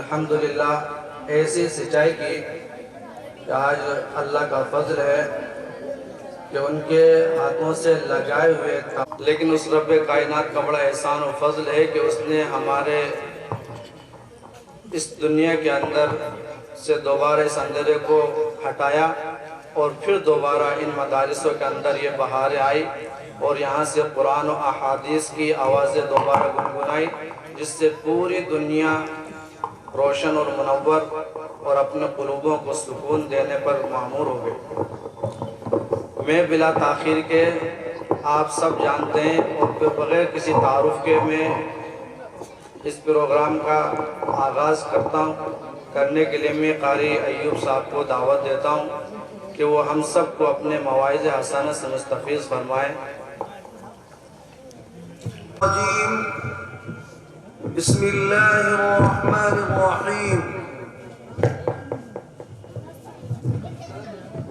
الحمدللہ ایسی سچائی کی کہ آج اللہ کا فضل ہے کہ ان کے ہاتھوں سے لگائے ہوئے تھا، لیکن اس رب کائنات کا بڑا احسان و فضل ہے کہ اس نے ہمارے اس دنیا کے اندر سے دوبارہ اس اندھیرے کو ہٹایا اور پھر دوبارہ ان مدارسوں کے اندر یہ بہاریں آئی اور یہاں سے قرآن و احادیث کی آوازیں دوبارہ گنگنائی، جس سے پوری دنیا روشن اور منور اور اپنے قلوبوں کو سکون دینے پر معمور ہو گئی۔ میں بلا تاخیر کے آپ سب جانتے ہیں اور بغیر کسی تعارف کے میں اس پروگرام کا آغاز کرنے کے لیے میں قاری ایوب صاحب کو دعوت دیتا ہوں کہ وہ ہم سب کو اپنے مواعظ حسنہ سے مستفیض فرمائیں۔ بسم اللہ الرحمن الرحیم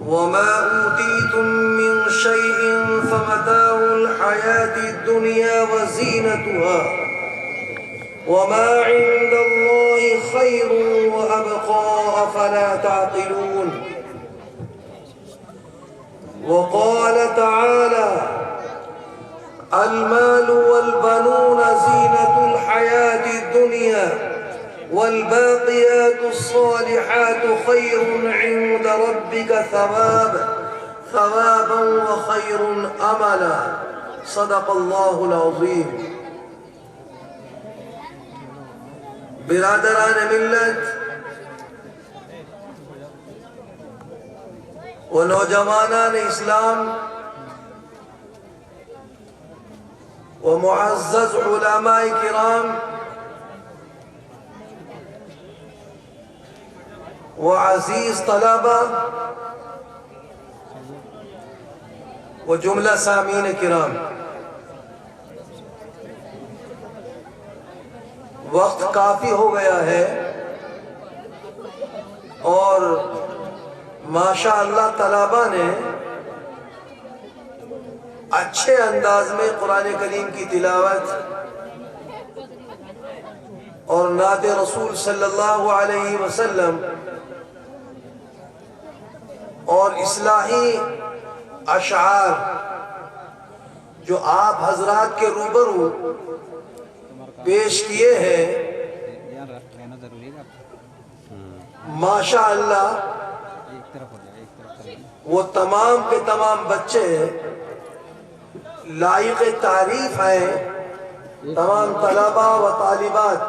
وما أوتيتم من شيء فمتاع الحياة الدنيا وزينتها وما عند الله خير وأبقى أفلا تعقلون وقال تعالى المال والبنون زينة الحياة الدنيا والباقيات الصالحات خير عند ربك ثوابا وخير أملا صدق الله العظيم۔ برادران ملت و نوجوانان اسلام و معزز علماء کرام و عزیز طلبہ و جملہ سامعین کرام، وقت کافی ہو گیا ہے اور ماشاءاللہ طلبہ نے اچھے انداز میں قرآن کریم کی تلاوت اور نعت رسول صلی اللہ علیہ وسلم اور اصلاحی اشعار جو آپ حضرات کے روبرو پیش کیے ہیں، ماشاءاللہ وہ تمام کے تمام بچے لائق تعریف ہیں۔ تمام طلبہ و طالبات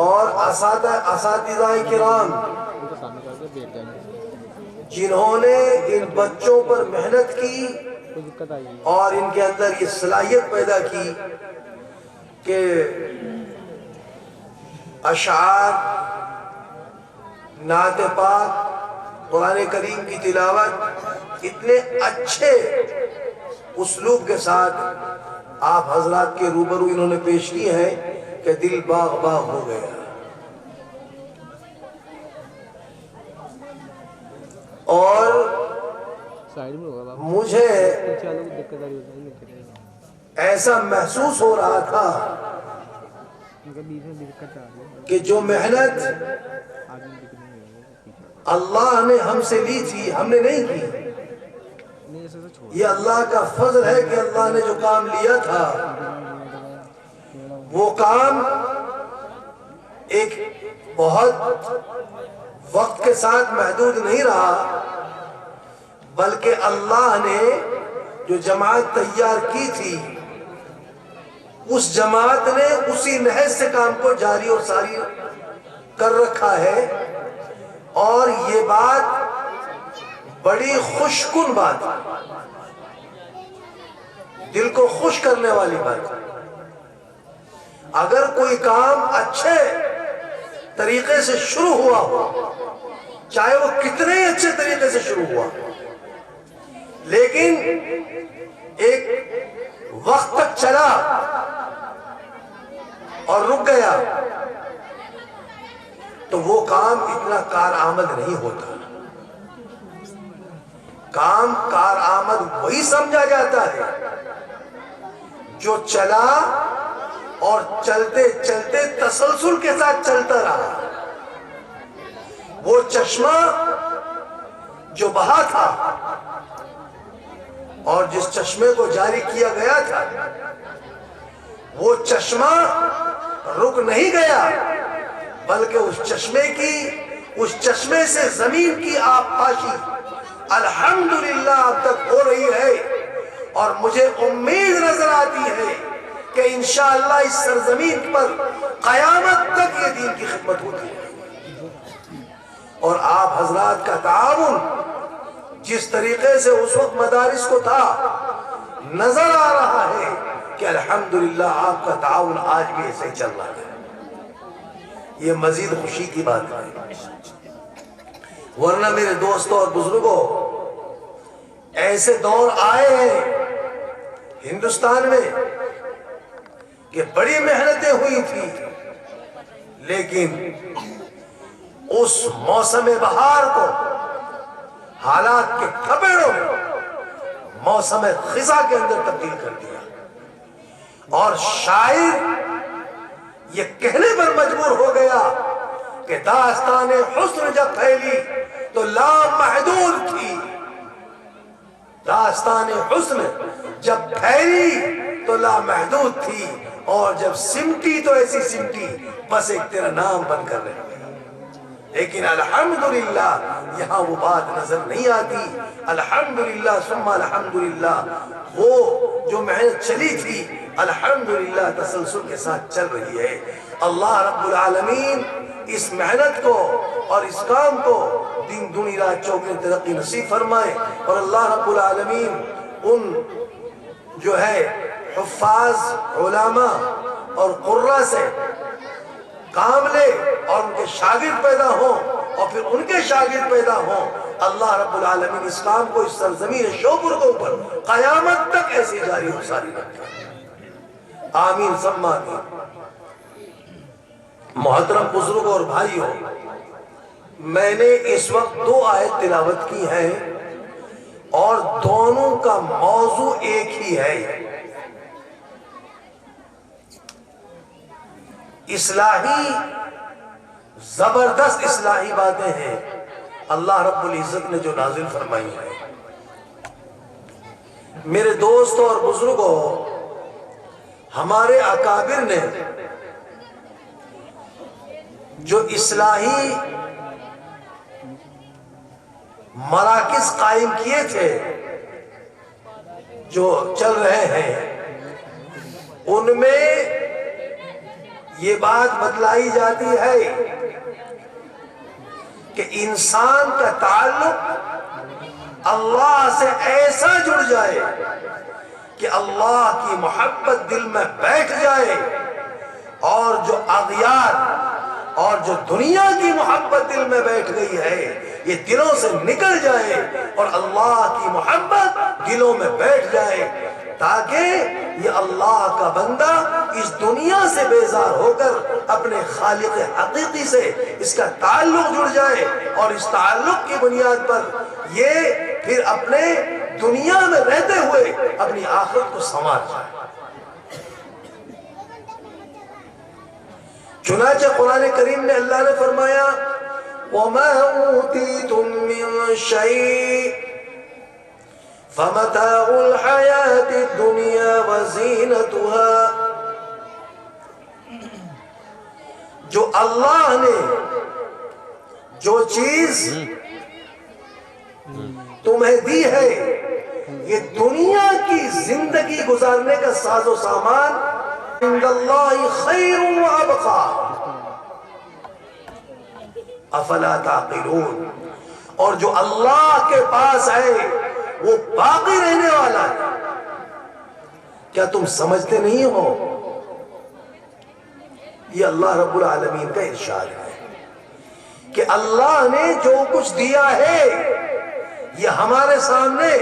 اور اساتذہ کرام جنہوں نے ان بچوں پر محنت کی اور ان کے اندر یہ صلاحیت پیدا کی کہ اشعار، نعت پاک، قرآن کریم کی تلاوت اتنے اچھے اسلوب کے ساتھ آپ حضرات کے روبرو انہوں نے پیش کی ہے کہ دل باغ باغ ہو گیا۔ اور مجھے ایسا محسوس ہو رہا تھا کہ جو محنت اللہ نے ہم سے لی تھی ہم نے نہیں کی، یہ اللہ کا فضل ہے کہ اللہ نے جو کام لیا تھا وہ کام ایک بہت وقت کے ساتھ محدود نہیں رہا، بلکہ اللہ نے جو جماعت تیار کی تھی اس جماعت نے اسی نحج سے کام کو جاری اور ساری کر رکھا ہے۔ اور یہ بات بڑی خوش کن بات، دل کو خوش کرنے والی بات۔ اگر کوئی کام اچھے طریقے سے شروع ہوا ہو، چاہے وہ کتنے اچھے طریقے سے شروع ہوا، لیکن ایک وقت تک چلا اور رک گیا تو وہ کام اتنا کارآمد نہیں ہوتا۔ کام کارآمد وہی سمجھا جاتا ہے جو چلا اور چلتے چلتے تسلسل کے ساتھ چلتا رہا۔ وہ چشمہ جو بہا تھا اور جس چشمے کو جاری کیا گیا تھا، وہ چشمہ رک نہیں گیا، بلکہ اس چشمے سے زمین کی آبپاشی الحمدللہ اب تک ہو رہی ہے، اور مجھے امید نظر آتی ہے کہ انشاءاللہ اس سرزمین پر قیامت تک یہ دین کی خدمت ہوتی ہے۔ اور آپ حضرات کا تعاون جس طریقے سے اس وقت مدارس کو تھا، نظر آ رہا ہے کہ الحمدللہ آپ کا تعاون آج بھی ایسے ہی چل رہا ہے۔ یہ مزید خوشی کی بات ہے، ورنہ میرے دوستوں اور بزرگوں، ایسے دور آئے ہیں ہندوستان میں کہ بڑی محنتیں ہوئی تھی، لیکن اس موسم بہار کو حالات کے تھپیڑوں میں موسم خزاں کے اندر تبدیل کر دیا، اور شاعر یہ کہنے پر مجبور ہو گیا کہ داستان حسن جب پھیلی تو لامحدود تھی، داستان حسن جب پھیلی تو لامحدود تھی، اور جب سمٹی تو ایسی سمٹی بس ایک تیرا نام بن کر رہ گئی۔ لیکن الحمدللہ یہاں وہ بات نظر نہیں آتی۔ الحمدللہ ثم الحمدللہ، وہ جو محنت چلی تھی الحمدللہ تسلسل کے ساتھ چل رہی ہے۔ اللہ رب العالمین اس محنت کو اور اس کام کو دن دنی رات چوگنی ترقی نصیب فرمائے، اور اللہ رب العالمین ان جو ہے حفاظ علماء اور قرہ سے کام لے اور ان کے شاگرد پیدا ہوں، اور پھر ان کے شاگرد پیدا ہوں۔ اللہ رب العالمین اس کام کو اس سرزمین شوپور کے اوپر قیامت تک ایسی جاری و ساری رکھے، آمین ثم آمین۔ محترم بزرگ اور بھائیوں، میں نے اس وقت 2 آیت تلاوت کی ہیں، اور دونوں کا موضوع ایک ہی ہے، اصلاحی، زبردست اصلاحی باتیں ہیں اللہ رب العزت نے جو نازل فرمائی ہیں۔ میرے دوستوں اور بزرگوں، ہمارے اکابر نے جو اصلاحی مراکز قائم کیے تھے، جو چل رہے ہیں، ان میں یہ بات بتلائی جاتی ہے کہ انسان کا تعلق اللہ سے ایسا جڑ جائے کہ اللہ کی محبت دل میں بیٹھ جائے، اور جو اغیار اور جو دنیا کی محبت دل میں بیٹھ گئی ہے یہ دلوں سے نکل جائے، اور اللہ کی محبت دلوں میں بیٹھ جائے، تاکہ یہ اللہ کا بندہ اس دنیا سے بیزار ہو کر اپنے خالق حقیقی سے اس کا تعلق جڑ جائے، اور اس تعلق کی بنیاد پر یہ پھر اپنے دنیا میں رہتے ہوئے اپنی آخرت کو سنوار جائے۔ چنانچہ قرآن کریم میں اللہ نے فرمایا وَمَا أُوتِيتُم مِّن شَيْءٍ فَمَتَاعُ الْحَيَاةِ الدُّنْيَا وَزِينَتُهَا، جو اللہ نے جو چیز تمہیں دی ہے یہ دنیا کی زندگی گزارنے کا ساز و سامان، عند اللہ خیر و ابقا افلا تعقلون، اور جو اللہ کے پاس ہے وہ باقی رہنے والا ہے، کیا تم سمجھتے نہیں ہو؟ یہ اللہ رب العالمین کا ارشاد ہے کہ اللہ نے جو کچھ دیا ہے یہ ہمارے سامنے،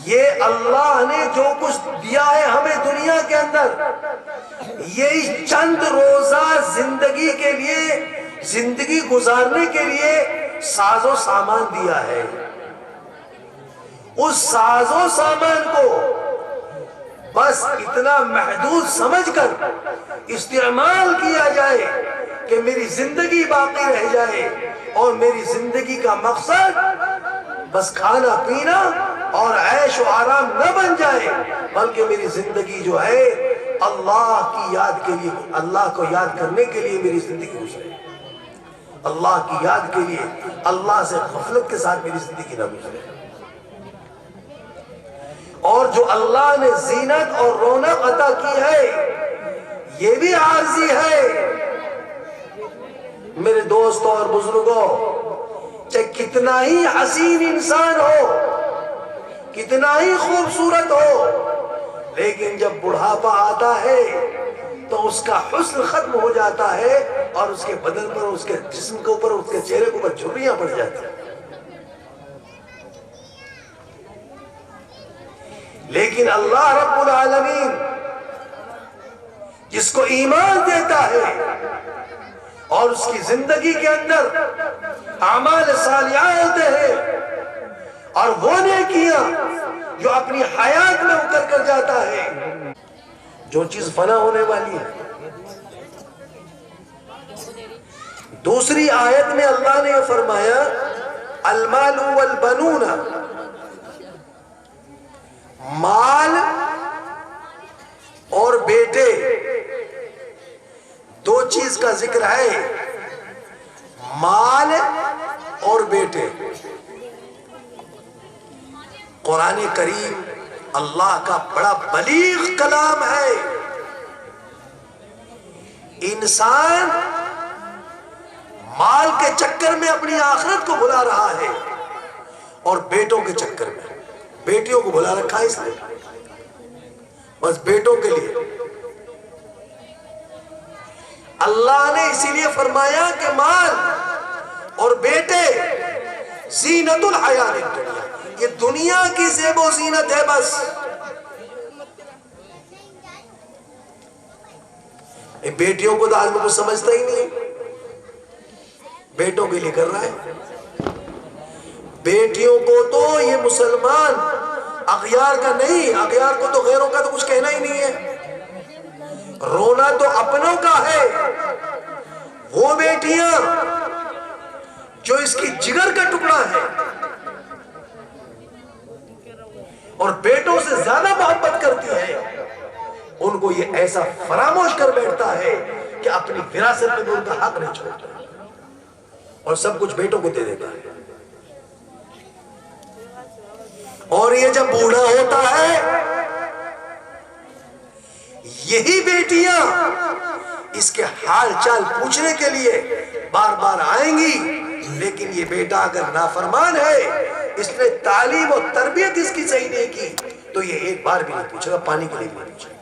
یہ اللہ نے جو کچھ دیا ہے ہمیں دنیا کے اندر، یہ چند روزہ زندگی کے لیے، زندگی گزارنے کے لیے ساز و سامان دیا ہے۔ اس ساز و سامان کو بس اتنا محدود سمجھ کر استعمال کیا جائے کہ میری زندگی باقی رہ جائے، اور میری زندگی کا مقصد بس کھانا پینا اور عیش و آرام نہ بن جائے، بلکہ میری زندگی جو ہے اللہ کی یاد کے لیے، اللہ کو یاد کرنے کے لیے میری زندگی گزرے، اللہ کی یاد کے لیے، اللہ سے غفلت کے ساتھ میری زندگی نہ گزرے۔ اور جو اللہ نے زینت اور رونق عطا کی ہے یہ بھی عارضی ہے۔ میرے دوستوں اور بزرگوں، چاہے کتنا ہی حسین انسان ہو، کتنا ہی خوبصورت ہو، لیکن جب بڑھاپا آتا ہے تو اس کا حسن ختم ہو جاتا ہے، اور اس کے بدن پر، اس کے جسم کے اوپر، اس کے چہرے کے اوپر جھریاں پڑ جاتی ہیں۔ لیکن اللہ رب العالمین جس کو ایمان دیتا ہے اور اس کی زندگی کے اندر اعمال صالحہ ہوتے ہیں، اور وہ نیکیاں جو اپنی حیات میں اتر کر جاتا ہے، جو چیز فنا ہونے والی ہے۔ دوسری آیت میں اللہ نے یہ فرمایا المال والبنون، مال اور بیٹے، دو چیز کا ذکر ہے، مال اور بیٹے۔ قرآن کریم اللہ کا بڑا بلیغ کلام ہے۔ انسان مال کے چکر میں اپنی آخرت کو بھلا رہا ہے، اور بیٹوں کے چکر میں بیٹیوں کو بھلا رکھا ہے اس نے، بس بیٹوں کے لیے۔ اللہ نے اسی لیے فرمایا کہ مال اور بیٹے زینت الحیات الدنیا، یہ دنیا کی زیب و زینت ہے بس۔ بیٹیوں کو تو آدمی کو سمجھتا ہی نہیں، بیٹوں کے لیے کر رہا ہے۔ بیٹیوں کو تو یہ مسلمان اغیار کا نہیں، اغیار کو تو غیروں کا تو کچھ کہنا ہی نہیں ہے، رونا تو اپنوں کا ہے۔ وہ بیٹیاں جو اس کی جگر کا ٹکڑا ہے اور بیٹوں سے زیادہ محبت کرتی ہے، ان کو یہ ایسا فراموش کر بیٹھتا ہے کہ اپنی وراثت میں ان کا حق نہیں چھوڑتا، اور سب کچھ بیٹوں کو دے دیتا ہے۔ اور یہ جب بوڑھا ہوتا ہے، یہی بیٹیاں اس کے حال چال پوچھنے کے لیے بار بار آئیں گی، لیکن یہ بیٹا اگر نافرمان ہے، اس نے تعلیم و تربیت اس کی صحیح نہیں کی، تو یہ ایک بار بھی نہیں پوچھے گا، پانی کے لیے بھی نہیں پوچھے گا۔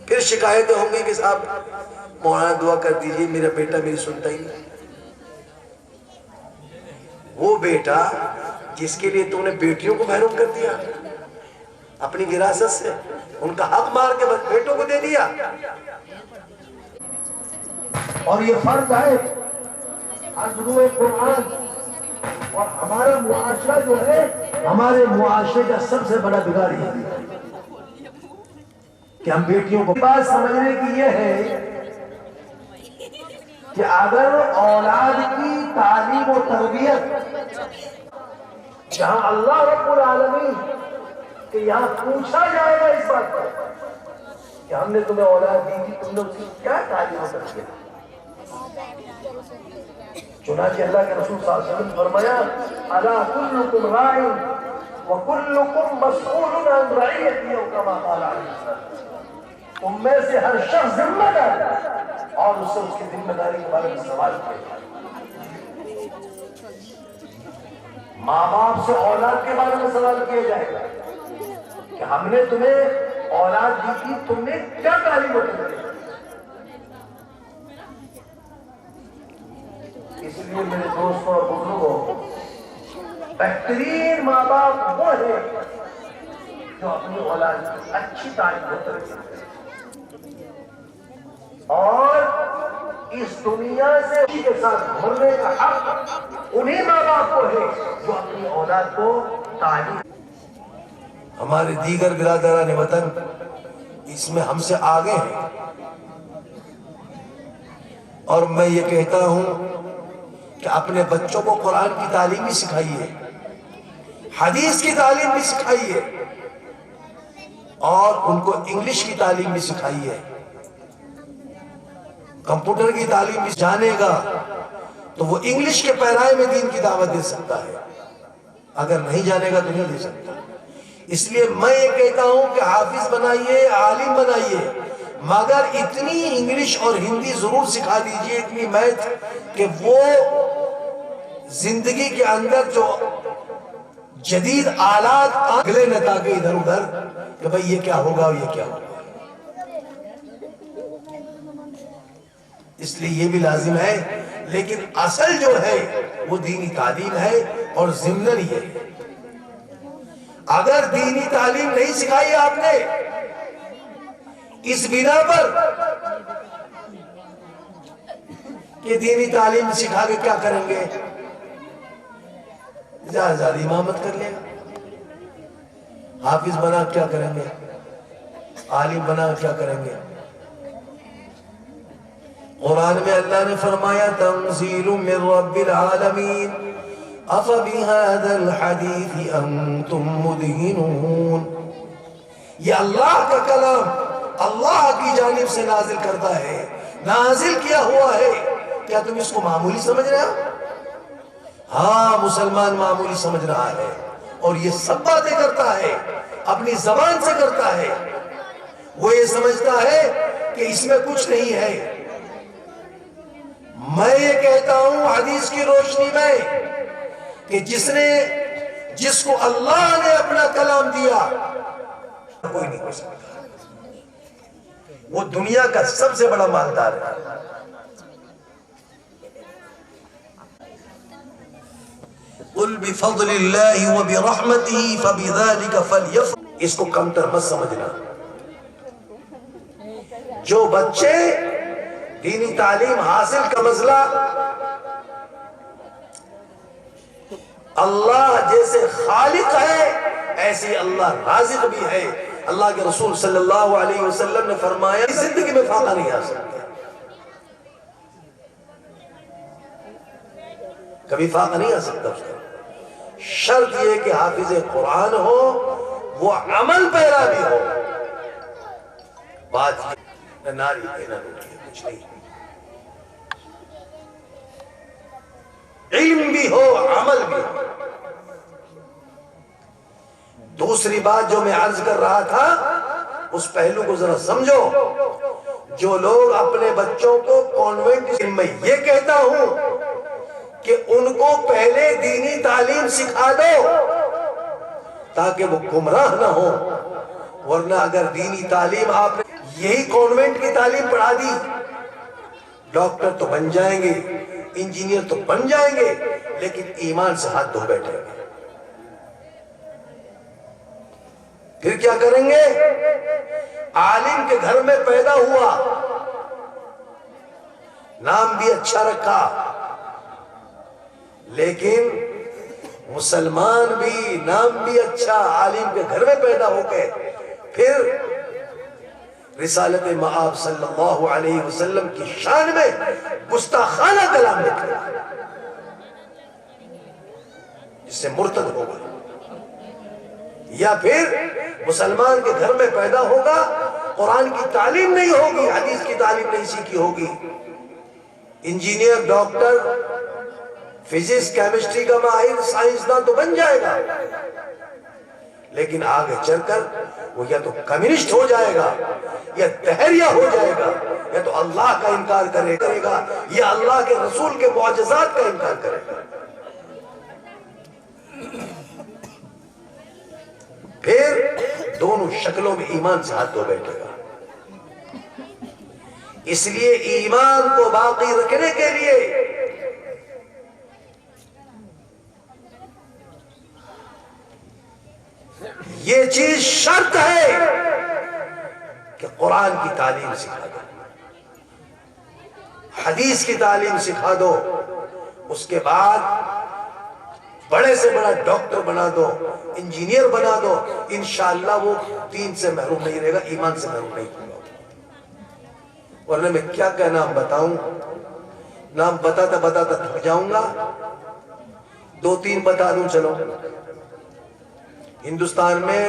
پھر شکایتیں ہوں گی کہ صاحب مولانا دعا کر دیجئے، میرا بیٹا میری سنتا ہی نہیں۔ وہ بیٹا جس کے لیے تو نے بیٹیوں کو محروم کر دیا اپنی وراثت سے، ان کا حق مار کے بس بیٹوں کو دے دیا۔ اور یہ فرض ہے ازرو قرآن، اور ہمارا معاشرہ جو ہے، ہمارے معاشرے کا سب سے بڑا بگاڑی ہے کہ ہم بیٹیوں کو بات سمجھنے کی یہ ہے کہ اگر اولاد کی تعلیم و تربیت جہاں اللہ رب العالمین کہ یہاں پوچھا جائے گا اس بات پر کہ ہم نے تمہیں اولاد دی تھی، تم نے اس کی کیا تعلیم و تربیت، چنانچہ اللہ کے رسول صلی اللہ علیہ وسلم نے فرمایا الا کلکم راع وکلکم مسئول عن رعیتہ، کما قال علیہ السلام، تم میں سے ہر شخص ذمہ دار اور اس سے اس کی ذمہ داری کے بارے میں سوال کیا۔ ماں باپ سے اولاد کے بارے میں سوال کیا جائے گا کہ ہم نے تمہیں اولاد دی تھی، تم نے کیا تعلیم دی؟ اس لیے میرے دوستوں اور بزرگوں، بہترین ماں باپ وہ ہیں جو اپنی اولاد کی اچھی تعلیم و تربیت کرتے اور اس دنیا سے اسی کے ساتھ مرنے کا حق انہی ماں باپ کو ہے جو اپنی اولاد کو تعلیم ہمارے دیگر برادران وطن اس میں ہم سے آگے ہیں، اور میں یہ کہتا ہوں کہ اپنے بچوں کو قرآن کی تعلیم بھی سکھائیے، حدیث کی تعلیم بھی سکھائیے، اور ان کو انگلش کی تعلیم بھی سکھائیے، کمپیوٹر کی تعلیم بھی جانے گا تو وہ انگلش کے پیرائے میں دین کی دعوت دے سکتا ہے، اگر نہیں جانے گا تو نہیں دے سکتا۔ اس لیے میں یہ کہتا ہوں کہ حافظ بنائیے، عالم بنائیے، مگر اتنی انگلش اور ہندی ضرور سکھا دیجئے، اتنی میتھ، کہ وہ زندگی کے اندر جو جدید آلات اگلے نہ تاکہ ادھر ادھر کہ بھئی یہ کیا ہوگا اور یہ کیا ہوگا۔ اس لیے یہ بھی لازم ہے، لیکن اصل جو ہے وہ دینی تعلیم ہے، اور ضمناً یہ اگر دینی تعلیم نہیں سکھائی آپ نے اس بنا پر کہ دینی تعلیم سکھا کے کیا کریں گے، زیادہ امامت کر لے گا، حافظ بنا کیا کریں گے، عالم بنا کیا کریں گے۔ قرآن میں اللہ نے فرمایا تنزیل من رب العالمین افبهذا الحدیث انتم مدہنون، یہ اللہ کا کلام اللہ کی جانب سے نازل کرتا ہے، نازل کیا ہوا ہے، کیا تم اس کو معمولی سمجھ رہے ہو؟ ہاں مسلمان معمولی سمجھ رہا ہے، اور یہ سب باتیں کرتا ہے، اپنی زبان سے کرتا ہے، وہ یہ سمجھتا ہے کہ اس میں کچھ نہیں ہے۔ میں یہ کہتا ہوں حدیث کی روشنی میں کہ جس کو اللہ نے اپنا کلام دیا کوئی نہیں ہو سکتا، وہ دنیا کا سب سے بڑا مالدار ہے۔ قل بفضل اللہ وبرحمتہ فبذلک فلیفرحوا، اس کو کمتر مت سمجھنا۔ جو بچے دینی تعلیم حاصل کا مسئلہ، اللہ جیسے خالق ہے ایسے اللہ رازق بھی ہے۔ اللہ کے رسول صلی اللہ علیہ وسلم نے فرمایا زندگی میں فاقہ نہیں آ سکتا، کبھی فاقہ نہیں آ سکتا اس کا، شرط یہ کہ حافظ قرآن ہو، وہ عمل پیرا بھی ہو۔ بات نہ ناری ہے نہ روٹی ہے، کچھ نہیں، علم بھی ہو عمل بھی ہو۔ دوسری بات جو میں عرض کر رہا تھا اس پہلو کو ذرا سمجھو، جو لوگ اپنے بچوں کو کانوینٹ، میں یہ کہتا ہوں کہ ان کو پہلے دینی تعلیم سکھا دو تاکہ وہ گمراہ نہ ہو، ورنہ اگر دینی تعلیم آپ نے یہی کانوینٹ کی تعلیم پڑھا دی، ڈاکٹر تو بن جائیں گے، انجینئر تو بن جائیں گے، لیکن ایمان سے ہاتھ دھو بیٹھیں گے، پھر کیا کریں گے؟ عالم کے گھر میں پیدا ہوا، نام بھی اچھا رکھا، لیکن مسلمان بھی، نام بھی اچھا، عالم کے گھر میں پیدا ہو کے پھر رسالت مآب صلی اللہ علیہ وسلم کی شان میں گستاخانہ کلام نکلا، جس سے مرتد ہوگا، یا پھر مسلمان کے گھر میں پیدا ہوگا، قرآن کی تعلیم نہیں ہوگی، حدیث کی تعلیم نہیں سیکھی ہوگی، انجینئر، ڈاکٹر، فزکس، کیمسٹری کا ماہر، سائنسداں تو بن جائے گا، لیکن آگے چل کر وہ یا تو کمیونسٹ ہو جائے گا، یا تحریہ ہو جائے گا، یا تو اللہ کا انکار کرے گا، یا اللہ کے رسول کے معجزات کا انکار کرے گا۔ پھر دونوں شکلوں میں ایمان سے ہاتھ دھو بیٹھے گا۔ اس لیے ایمان کو باقی رکھنے کے لیے یہ چیز شرط ہے کہ قرآن کی تعلیم سکھا دو، حدیث کی تعلیم سکھا دو، اس کے بعد بڑے سے بڑا ڈاکٹر بنا دو، انجینئر بنا دو، انشاءاللہ وہ دین سے محروم نہیں رہے گا، ایمان سے محروم نہیں ہوگا۔ ورنہ میں کیا نام بتاؤں، نام بتاتا بتاتا تھک جاؤں گا۔ 2-3 بتا دوں چلو۔ ہندوستان میں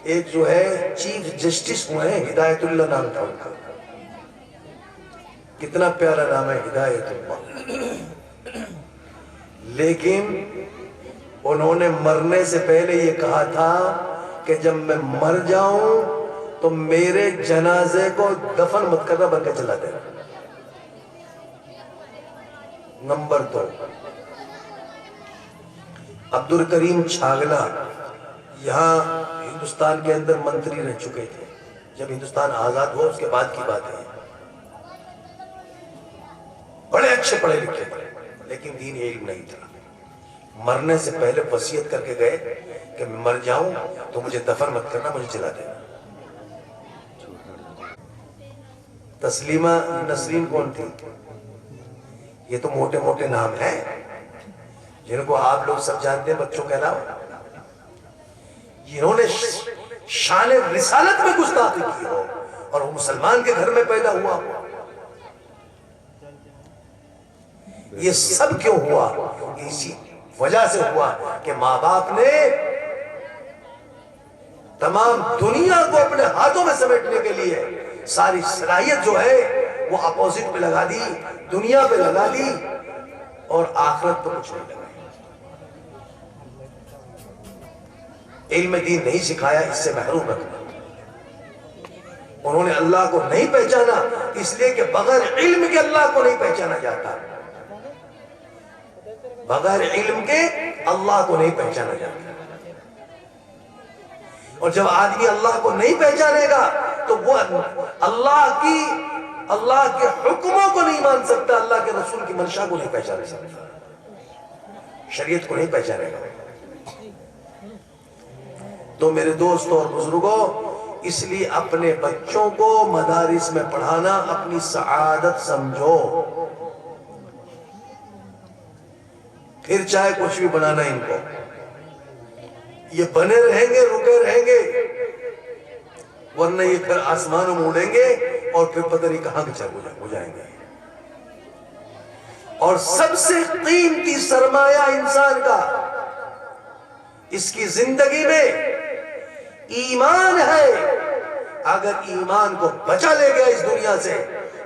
ایک جو ہے چیف جسٹس ہوئے ہیں، ہدایت اللہ نام تھا ان کا۔ کتنا پیارا نام ہے، ہدایت اللہ۔ لیکن انہوں نے مرنے سے پہلے یہ کہا تھا کہ جب میں مر جاؤں تو میرے جنازے کو دفن مت کرنا، بلکہ جلا دینا۔ نمبر 2، عبدالکریم چھاگلا یہاں ہندوستان کے اندر منتری رہ چکے تھے جب ہندوستان آزاد ہوا، اس کے بعد کی بات ہے۔ بڑے اچھے پڑھے لکھے تھے لیکن دین علم نہیں تھا۔ مرنے سے پہلے وصیت کر کے گئے کہ میں مر جاؤں تو مجھے دفن مت کرنا، مجھے جلا دینا۔ تسلیمہ نسرین کون تھی؟ یہ تو موٹے موٹے نام ہیں جن کو آپ لوگ سب جانتے ہیں بچوں کے علاوہ۔ جنہوں نے شان رسالت میں گستاخی کی ہو اور وہ مسلمان کے گھر میں پیدا ہوا ہو۔ یہ سب کیوں ہوا؟ اسی وجہ سے ہوا کہ ماں باپ نے تمام دنیا کو اپنے ہاتھوں میں سمیٹنے کے لیے ساری صلاحیت جو ہے وہ اپوزٹ پہ لگا دی، دنیا پہ لگا دی، اور آخرت پہ کچھ نہیں لگا۔ علم دین نہیں سکھایا، اس سے محروم رکھنا۔ انہوں نے اللہ کو نہیں پہچانا، اس لیے کہ بغیر علم کے اللہ کو نہیں پہچانا جاتا۔ بغیر علم کے اللہ کو نہیں پہچانا جاتا۔ اور جب آدمی اللہ کو نہیں پہچانے گا تو وہ اللہ کے حکموں کو نہیں مان سکتا، اللہ کے رسول کی منشا کو نہیں پہچان سکتا، شریعت کو نہیں پہچانے گا۔ تو میرے دوستوں اور بزرگوں، اس لیے اپنے بچوں کو مدارس میں پڑھانا اپنی سعادت سمجھو، پھر چاہے کچھ بھی بنانا ان کو، یہ بنے رہیں گے، رکے رہیں گے، ورنہ یہ پھر آسمانوں میں اڑیں گے اور پھر پتہ نہیں کہاں کے چل ہو جائیں گے۔ اور سب سے قیمتی سرمایہ انسان کا اس کی زندگی میں ایمان ہے۔ اگر ایمان کو بچا لے گیا اس دنیا سے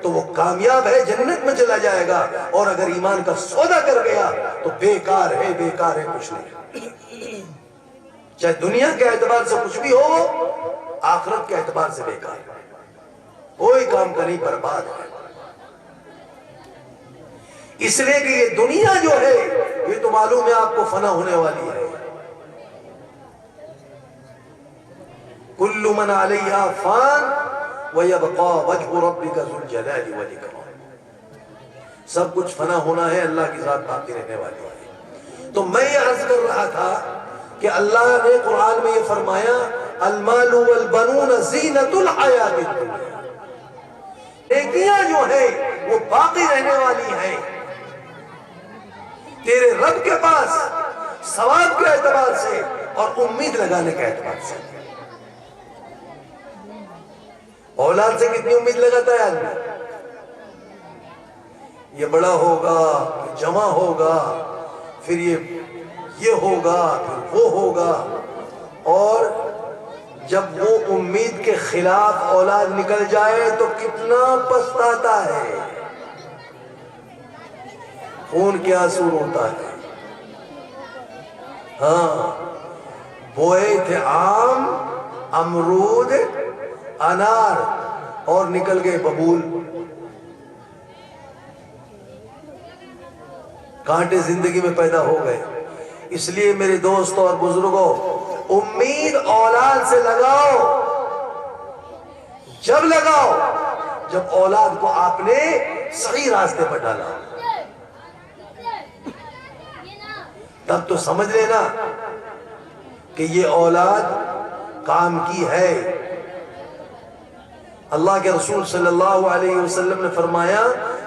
تو وہ کامیاب ہے، جنت میں چلا جائے گا، اور اگر ایمان کا سودا کر گیا تو بیکار ہے، بیکار ہے، کچھ نہیں۔ چاہے دنیا کے اعتبار سے کچھ بھی ہو، آخرت کے اعتبار سے بیکار ہے، کوئی کام کا نہیں، برباد ہے۔ اس لیے کہ یہ دنیا جو ہے یہ تو معلوم ہے آپ کو فنا ہونے والی ہے۔ کل من علیہا فان وَيَبْقَى وَجْهُ رَبِّكَ ذُو الْجَلَالِ وَالْإِكْرَامِ۔ سب کچھ فنا ہونا ہے، اللہ کی ذات باقی رہنے والی ہے۔ تو میں یہ عرض کر رہا تھا کہ اللہ نے قرآن میں یہ فرمایا المال والبنون زینت الحیات الدنیا، نیکیاں جو ہیں وہ باقی رہنے والی ہیں تیرے رب کے پاس، ثواب کے اعتبار سے اور امید لگانے کے اعتبار سے۔ اولاد سے کتنی امید لگاتا ہے آدمی؟ یہ بڑا ہوگا، جمع ہوگا، پھر یہ ہوگا، پھر وہ ہوگا، اور جب وہ امید کے خلاف اولاد نکل جائے تو کتنا پچھتاتا ہے، خون کے آنسو روتا ہے۔ ہاں، بوئے تھے آم، امرود، انار، اور نکل گئے ببول، کانٹے زندگی میں پیدا ہو گئے۔ اس لیے میرے دوستوں اور بزرگوں، امید اولاد سے لگاؤ، جب لگاؤ جب اولاد کو آپ نے صحیح راستے پر ڈالا، تب تو سمجھ لینا کہ یہ اولاد کام کی ہے۔ اللہ کے رسول صلی اللہ علیہ وسلم نے فرمایا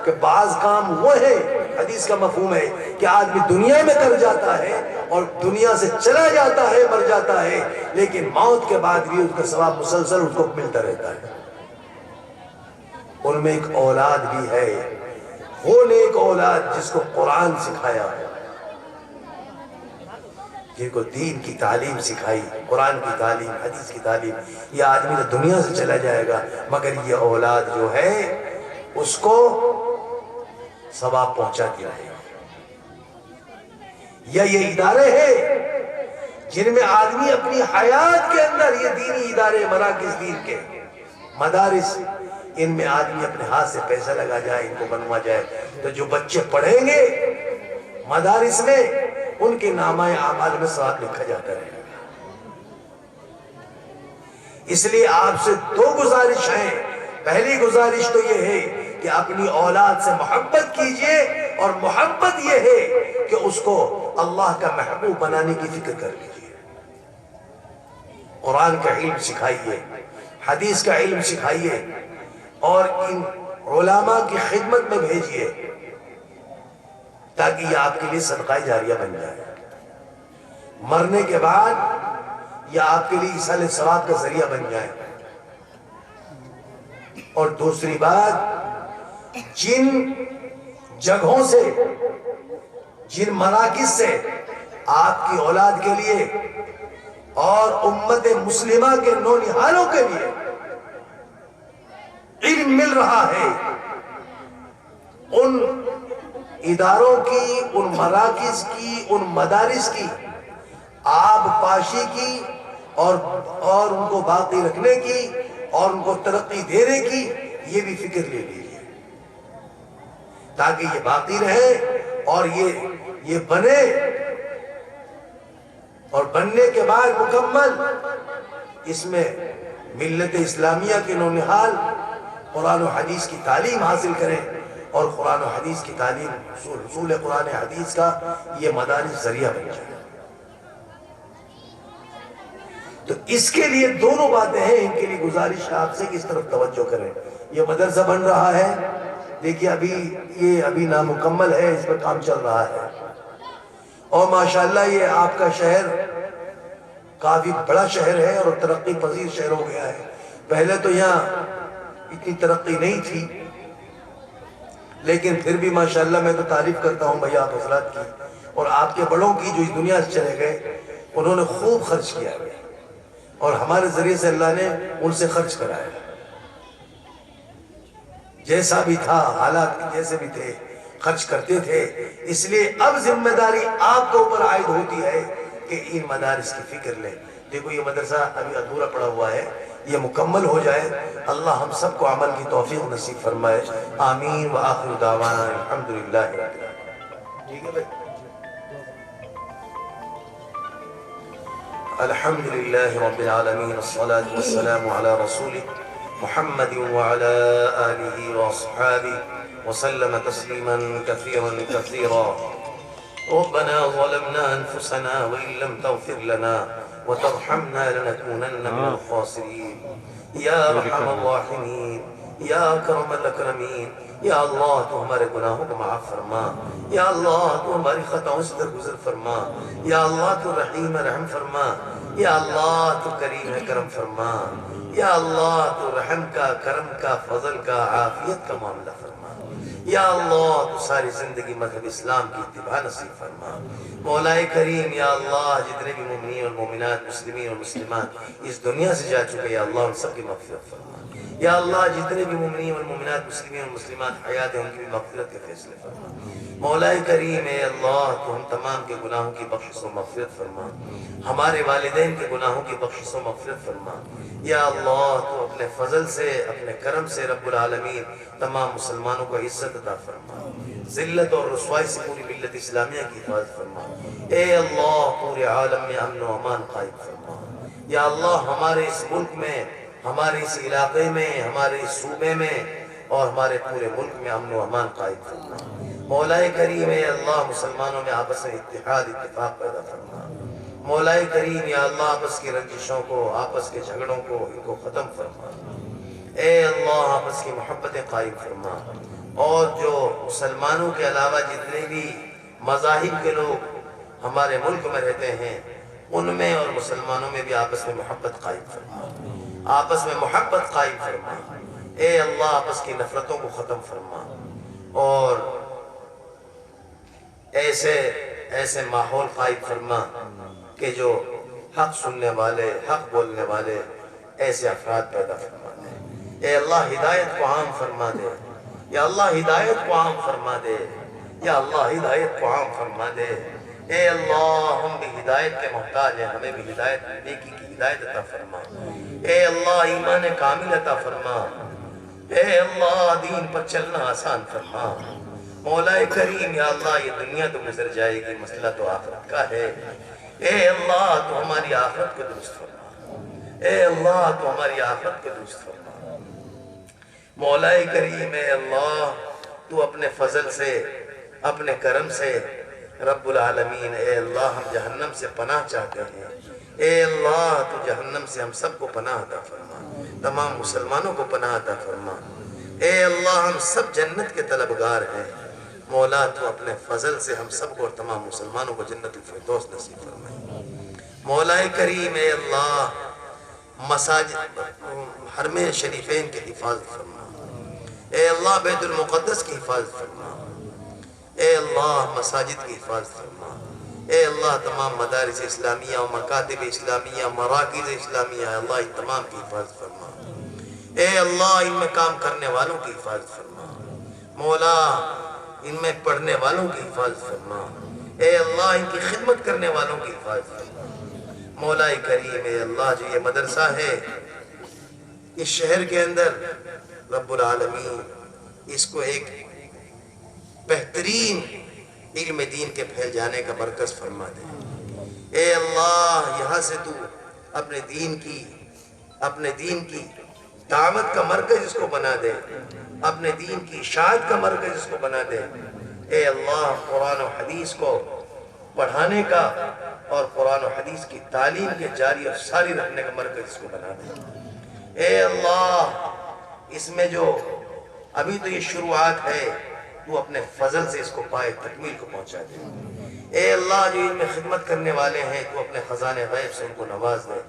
کہ بعض کام وہ ہیں، حدیث کا مفہوم ہے کہ آدمی دنیا میں کر جاتا ہے اور دنیا سے چلا جاتا ہے، مر جاتا ہے، لیکن موت کے بعد بھی اس کا ثواب مسلسل اس کو ملتا رہتا ہے۔ ان میں ایک اولاد بھی ہے، وہ نیک اولاد جس کو قرآن سکھایا، جن کو دین کی تعلیم سکھائی، قرآن کی تعلیم، حدیث کی تعلیم۔ یہ آدمی تو دنیا سے چلا جائے گا مگر یہ اولاد جو ہے اس کو ثواب پہنچا دیا ہے۔ یا یہ ادارے ہیں جن میں آدمی اپنی حیات کے اندر، یہ دینی ادارے، مراکز دین کے، مدارس، ان میں آدمی اپنے ہاتھ سے پیسہ لگا جائے، ان کو بنوا جائے، تو جو بچے پڑھیں گے مدارس میں ان کے نامہ اعمال میں ثواب لکھا جاتا ہے۔ اس لیے آپ سے دو گزارش ہیں۔ پہلی گزارش تو یہ ہے کہ اپنی اولاد سے محبت کیجئے، اور محبت یہ ہے کہ اس کو اللہ کا محبوب بنانے کی فکر کر لیجئے۔ قرآن کا علم سکھائیے، حدیث کا علم سکھائیے، اور ان علماء کی خدمت میں بھیجئے تاکہ یہ آپ کے لیے صدقہ جاریہ بن جائے۔ مرنے کے بعد یہ آپ کے لیے ایصال ثواب کا ذریعہ بن جائے۔ اور دوسری بات، جن جگہوں سے، جن مراکز سے آپ کی اولاد کے لیے اور امت مسلمہ کے نونہالوں کے لیے علم مل رہا ہے، ان اداروں کی، ان مراکز کی، ان مدارس کی آب پاشی کی اور ان کو باقی رکھنے کی اور ان کو ترقی دینے کی یہ بھی فکر لے لیجیے، تاکہ یہ باقی رہے اور یہ بنے، اور بننے کے بعد مکمل اس میں ملت اسلامیہ کے نونہال قرآن و حدیث کی تعلیم حاصل کریں، اور قرآن و حدیث کی تعلیم، حصول قرآن حدیث کا یہ مدارس ذریعہ بن جائے۔ تو اس کے لیے دونوں باتیں ہیں، ان کے لیے گزارش آپ سے کس طرف توجہ کریں۔ یہ مدرسہ بن رہا ہے، دیکھیے ابھی نامکمل ہے، اس پر کام چل رہا ہے، اور ماشاءاللہ یہ آپ کا شہر کافی بڑا شہر ہے اور ترقی پذیر شہر ہو گیا ہے۔ پہلے تو یہاں اتنی ترقی نہیں تھی، لیکن پھر بھی ماشاءاللہ میں تو تعریف کرتا ہوں بھائی آپ حضرات کی اور آپ کے بڑوں کی جو اس دنیا سے چلے گئے، انہوں نے خوب خرچ کیا ہے، اور ہمارے ذریعے سے اللہ نے ان سے خرچ کرایا، جیسا بھی تھا، حالات جیسے بھی تھے خرچ کرتے تھے۔ اس لیے اب ذمہ داری آپ کے اوپر عائد ہوتی ہے کہ ان مدارس کی فکر لیں۔ دیکھو یہ مدرسہ ابھی ادھورا پڑا ہوا ہے، یہ مکمل ہو جائے، اللہ ہم سب کو عمل کی توفیق نصیب فرمائے، آمین۔ وآخر دعوانا الحمدللہ رب العالمین۔ ٹھیک ہے بھائی، الحمدللہ رب العالمین، الصلاة والسلام علی رسولہ محمد وعلى آله وأصحابه وسلم تسليما كثيرا كثيرا. ربنا ظلمنا أنفسنا وإن لم تغفر لنا وترحمنا لنكونن من الخاسرين. یا ارحم الراحمین، یا اکرم الاکرمین، یا اللہ تو ہمارے گناہوں کو معاف فرما، یا اللہ تو ہماری خطاؤں سے درگزر فرما، یا اللہ تو رحیم رحم فرما، یا اللہ تو کریم کرم فرما، یا اللہ تو رحم کا، کرم کا، فضل کا، عافیت کا معاملہ فرما، یا اللہ تو ساری زندگی مذہب اسلام کی اتباع نصیب فرما۔ مولا کریم یا اللہ جتنے بھی مومنین اور مومنات، مسلمین اور مسلمات اس دنیا سے جا چکے، یا اللہ ان سب کی مغفرت فرما۔ یا اللہ جتنے بھی مومنین اور مومنات، مسلمین اور مسلمات حیات ہیں ان کی بھی مغفرت کے فیصلے فرما۔ مولا کریم اے اللہ تو ہم تمام کے گناہوں کی بخشش و مغفرت فرما، ہمارے والدین کے گناہوں کی بخشش و مغفرت فرما۔ یا اللہ تو اپنے فضل سے، اپنے کرم سے رب العالمین تمام مسلمانوں کو عزت عطا فرما، ذلت اور رسوائی سے پوری ملت اسلامیہ کی حفاظت فرما۔ اے اللہ پورے عالم میں امن و امان قائم فرما۔ یا اللہ ہمارے اس ملک میں، ہمارے اس علاقے میں، ہمارے اس صوبے میں اور ہمارے پورے ملک میں امن و امان قائم فرما۔ مولا کریم اے اللہ مسلمانوں میں آپس میں اتحاد اتفاق پیدا فرما۔ مولا کریم یا اللہ آپس کی رنجشوں کو، آپس کے جھگڑوں کو، ان کو ختم فرما۔ اے اللہ آپس کی محبتیں قائم فرما۔ اور جو مسلمانوں کے علاوہ جتنے بھی مذاہب کے لوگ ہمارے ملک میں رہتے ہیں ان میں اور مسلمانوں میں بھی آپس میں محبت قائم فرما، آپس میں محبت قائم فرما۔ اے اللہ آپس کی نفرتوں کو ختم فرما اور ایسے ماحول قائم فرما کہ جو حق سننے والے، حق بولنے والے ایسے افراد پیدا فرما دے۔ اے اللہ ہدایت کو عام فرما دے، یا اللہ ہدایت کو عام فرما دے، یا اللہ ہدایت کو عام فرما دے۔ اے اللہ ہم بھی ہدایت کے محتاج ہیں، ہمیں بھی ہدایت، نیکی کی ہدایت عطا فرما۔ اے اللہ ایمان کامل عطا فرما۔ اے اللہ دین پر چلنا آسان فرما۔ مولا کریم یا اللہ یہ دنیا تو گزر جائے گی، مسئلہ تو آخرت کا ہے۔ اے اللہ تو ہماری آخرت کو درست فرما، اے اللہ تو ہماری آخرت کو درست فرما۔ مولا کریم اے اللہ تو اپنے فضل سے، اپنے کرم سے رب العالمین اے اللہ ہم جہنم سے پناہ چاہتے ہیں۔ اے اللہ تو جہنم سے ہم سب کو پناہ عطا فرما، تمام مسلمانوں کو پناہ عطا فرما۔ اے اللہ ہم سب جنت کے طلبگار ہیں، مولا تو اپنے فضل سے ہم سب کو اور تمام مسلمانوں کو جنت الفردوس نصیب فرمائے۔ مولا کریم اے اللہ مساجد حرم شریفین کی حفاظت فرما، اے اللہ بیت المقدس کی حفاظت فرما، اے اللہ مساجد کی حفاظت فرما، اے اللہ تمام مدارس اسلامیہ و مکاتب اسلامیہ، مراکز اسلامیہ، اے اللہ ان تمام کی حفاظت فرما۔ اے اللہ ان میں کام کرنے والوں کی حفاظت فرما، مولا ان میں پڑھنے والوں کی حفاظت فرما، اے اللہ ان کی خدمت کرنے والوں کی حفاظت فرما۔ مولا کریم اے اللہ جو یہ مدرسہ ہے اس شہر کے اندر، رب العالمین اس کو ایک بہترین علم دین کے پھیل جانے کا مرکز فرما دے۔ اے اللہ یہاں سے تو اپنے دین کی دعوت کا مرکز اس کو بنا دے، اپنے دین کی اشاعت کا مرکز اس کو بنا دے۔ اے اللہ قرآن و حدیث کو پڑھانے کا اور قرآن و حدیث کی تعلیم کے جاری اور ساری رکھنے کا مرکز اس کو بنا دے۔ اے اللہ اس میں جو ابھی تو یہ شروعات ہے، تو اپنے فضل سے اس کو پائے تکمیل کو پہنچا دے۔ اے اللہ جو ان میں خدمت کرنے والے ہیں تو اپنے خزانے غیب سے ان کو نواز دے۔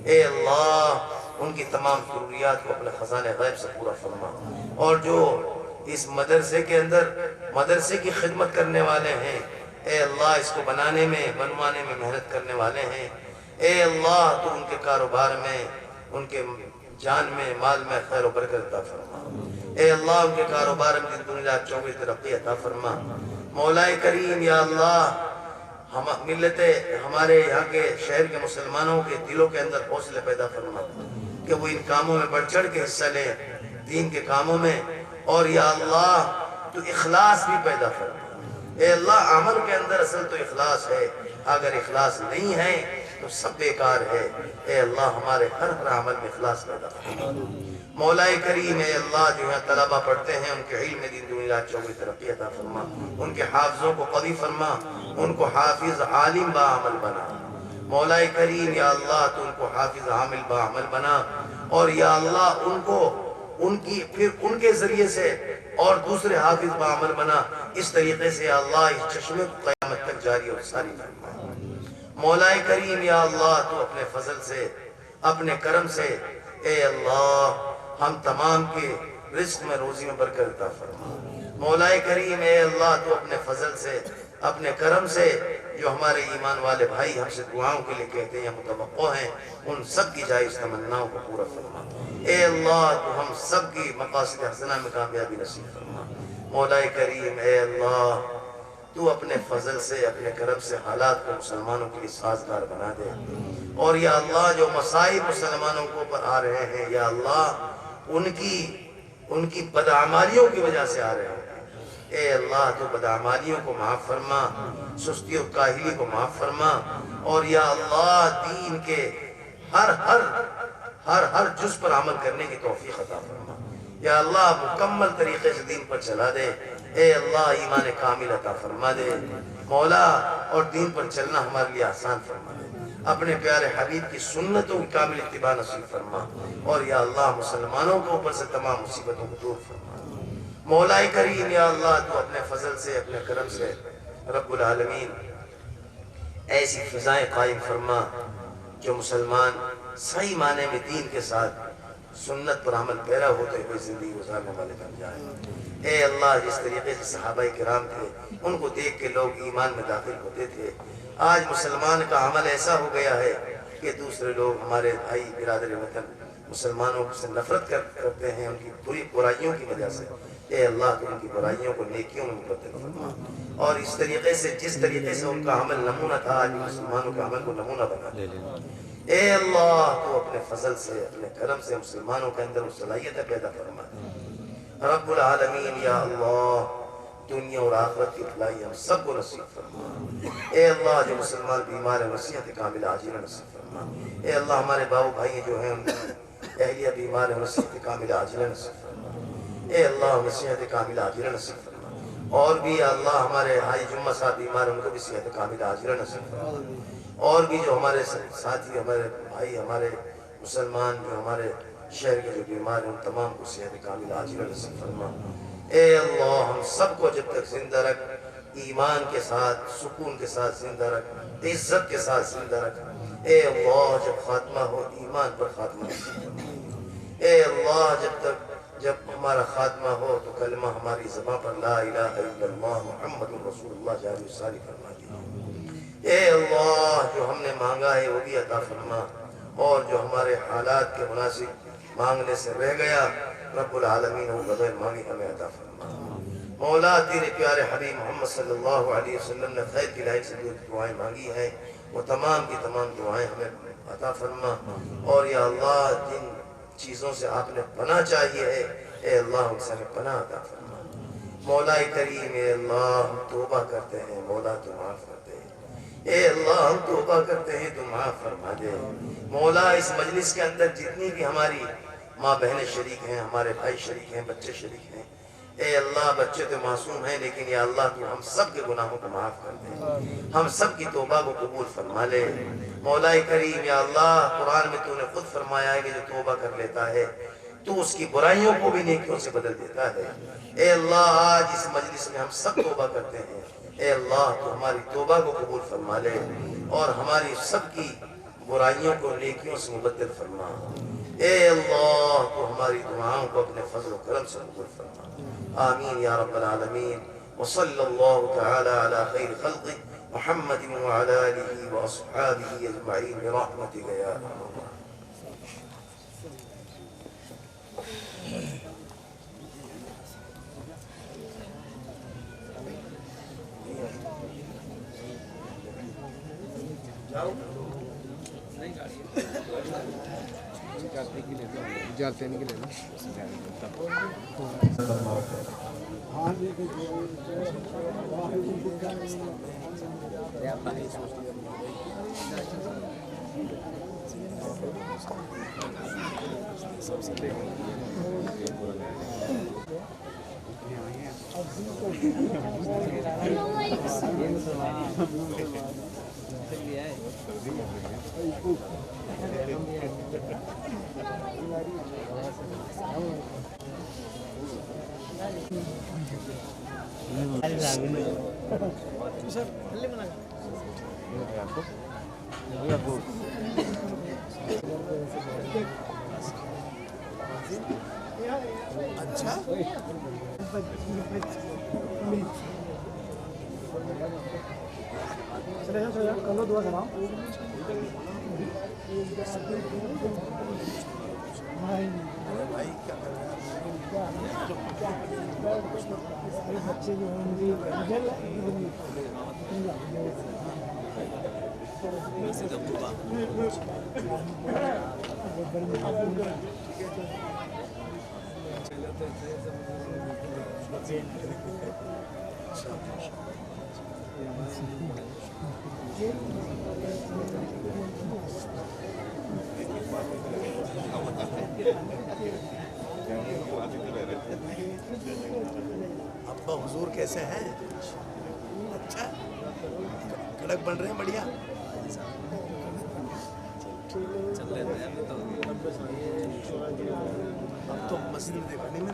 اے اللہ ان کی تمام ضروریات کو اپنے خزانے غیب سے پورا فرما، اور جو اس مدرسے کے اندر مدرسے کی خدمت کرنے والے ہیں، اے اللہ اس کو بنانے میں، بنوانے میں محنت کرنے والے ہیں، اے اللہ تو ان کے کاروبار میں، ان کے جان میں، مال میں خیر و برکت عطا فرما۔ اے اللہ ان کے کاروبار میں دن دنیا چوبیس ترقی عطا فرما۔ مولا کریم یا اللہ ملت ہمارے یہاں کے شہر کے مسلمانوں کے دلوں کے اندر حوصلے پیدا فرما کہ وہ ان کاموں میں بڑھ چڑھ کے حصہ لیں، دین کے کاموں میں، اور یا اللہ تو اخلاص بھی پیدا فرما۔ اے اللہ عمل کے اندر اصل تو اخلاص ہے، اگر اخلاص نہیں ہے تو سب بیکار ہے۔ اے اللہ ہمارے ہر عمل میں اخلاص پیدا فرما۔ مولا کریم اے اللہ جو یہاں طلبہ پڑھتے ہیں ان کے علم دین دنیا چوبی ترقی عطا فرما، ان کے حافظوں کو قوی فرما، ان کو حافظ عالم با عمل بنا۔ مولا کریم یا اللہ تو ان کو حافظ عامل با عمل بنا، اور یا اللہ ان کو پھر ان کے ذریعے سے اور دوسرے حافظ با عمل بنا۔ اس طریقے سے یا اللہ اس چشمے کو قیامت تک جاری اور ساری فرما۔ مولا کریم یا اللہ تو اپنے فضل سے، اپنے کرم سے، اے اللہ ہم تمام کے رزق میں، روزی میں برکت عطا فرما۔ مولا کریم اے اللہ تو اپنے فضل سے، اپنے کرم سے جو ہمارے ایمان والے بھائی ہم سے دعاؤں کے لیے کہتے ہیں یا متوقع ہیں، ان سب کی جائز تمناؤں کو پورا فرما۔ اے اللہ تو ہم سب کی مقاصد حسنہ میں کامیابی نصیب فرما۔ مولا کریم اے اللہ تو اپنے فضل سے، اپنے کرم سے حالات کو مسلمانوں کے لیے سازگار بنا دے، اور یا اللہ جو مصائب مسلمانوں کو اوپر آ رہے ہیں یا اللہ ان کی بدعمالیوں کی وجہ سے آ رہے ہیں، اے اللہ تو بدعمالیوں کو معاف فرما، سستی و کاہلی کو معاف فرما، اور یا اللہ دین کے ہر جز پر عمل کرنے کی توفیق عطا فرما۔ یا اللہ مکمل طریقے سے دین پر چلا دے، اے اللہ ایمان کامل عطا فرما دے مولا، اور دین پر چلنا ہمارے لیے آسان فرما دے۔ اپنے پیارے حبیب کی سنتوں کی کامل اتباع نصیب فرما، اور یا اللہ مسلمانوں کو اوپر سے تمام مصیبتوں کو دور فرما۔ مولا کریم یا اللہ تو اپنے فضل سے اپنے کرم سے رب العالمین ایسی فضائیں قائم فرما جو مسلمان صحیح معنی میں دین کے ساتھ سنت پر عمل پیرا ہوتے ہوئے زندگی گزارنے والے بن جائیں۔ اے اللہ جس طریقے سے صحابہ کرام تھے ان کو دیکھ کے لوگ ایمان میں داخل ہوتے تھے، آج مسلمان کا عمل ایسا ہو گیا ہے کہ دوسرے لوگ ہمارے بھائی برادر وطن مسلمانوں سے نفرت کرتے ہیں ان کی بری برائیوں کی وجہ سے۔ اے اللہ تو ان کی برائیوں کو نیکیوں میں مبدل فرما، اور اس طریقے سے جس طریقے سے ان کا عمل نمونہ تھا آج مسلمانوں کے عمل کو نمونہ بنا دے۔ اے اللہ تو اپنے فضل سے اپنے کرم سے مسلمانوں کے اندر وہ صلاحیتیں پیدا فرما دے۔ رب العالمین یا اللہ دنیا اور آخرت کی بھلائی ہم سب کو نصیب فرما۔ اے اللہ جو مسلمان بیمار ہیں نصیحت کامل عاجلہ نصیب فرما۔ اے اللہ ہمارے باؤ بھائی جو ہیں ان کی اہلیہ بیمار ہیں نصیحت کامل عاجلہ نصیب فرما۔ اے اللہ نصیحت کامل عاجلہ نصیب فرما۔ اور بھی یا اللہ ہمارے بھائی جمعہ صاحب بیمار ہیں ان کو بھی صحت کامل عاجلہ نصیب فرما۔ اور بھی جو ہمارے ساتھی ہمارے بھائی ہمارے مسلمان جو ہمارے شہر کے جو بیمار ہیں ان تمام کو صحت کامل عاجلہ نصیب فرما۔ اے اللہ ہم سب کو جب تک زندہ رکھ، ایمان کے ساتھ سکون کے ساتھ زندہ رکھ، عزت کے ساتھ زندہ رکھ۔ اے اللہ جب خاتمہ ہو ایمان پر خاتمہ نصیب فرما۔ اے اللہ جب ہمارا خاتمہ ہو تو کلمہ ہماری زبان پر لا الہ الا اللہ محمد رسول اللہ جاری ساری فرما دی۔ اے اللہ جو ہم نے مانگا ہے وہ بھی عطا فرما، اور جو ہمارے حالات کے مناسب مانگنے سے رہ گیا رب العالمین وہ بغیر مانگے ہمیں عطا فرما۔ مولا تیرے پیارے حبیب محمد صلی اللہ علیہ وسلم نے خیر کی لائن سے جو دعائیں مانگی ہیں وہ تمام کی تمام دعائیں ہمیں عطا فرما، اور یا اللہ جن چیزوں سے آپ نے پناہ چاہیے ہے اے اللہ ان سے ہمیں پناہ عطا فرما۔ مولا کریم اے اللہ ہم توبہ کرتے ہیں، مولا تو معاف کرتے ہیں۔ اے اللہ ہم توبہ کرتے ہیں تو معاف فرما دے۔ مولا اس مجلس کے اندر جتنی بھی ہماری ماں بہنیں شریک ہیں، ہمارے بھائی شریک ہیں، بچے شریک ہیں، اے اللہ بچے تو معصوم ہیں لیکن یا اللہ تو ہم سب کے گناہوں کو معاف کر دے، ہم سب کی توبہ کو قبول فرما لے۔ مولا کریم یا اللہ قرآن میں تو نے خود فرمایا ہے کہ جو توبہ کر لیتا ہے تو اس کی برائیوں کو بھی نیکیوں سے بدل دیتا ہے۔ اے اللہ آج اس مجلس میں ہم سب توبہ کرتے ہیں، اے اللہ تو ہماری توبہ کو قبول فرما لے اور ہماری سب کی برائیوں کو نیکیوں سے مبدل فرما۔ اے اللہ تو ہماری دعاؤں کو اپنے فضل و کرم سے قبول فرما۔ آمین یا رب العالمین۔ وصلی اللہ تعالی علی خیر خلقہ محمد وعلی آلہ واصحابہ اجمعین برحمتک یا ارحم الراحمین۔ جاتے نہیں کے اچھا کلو دعا سلام بھائی کیا کر رہے بچے جو ہیں ابا حضور کیسے ہیں؟ اچھا کڑک بن رہے ہیں بڑھیا۔ اب تو مسجد دیکھنے میں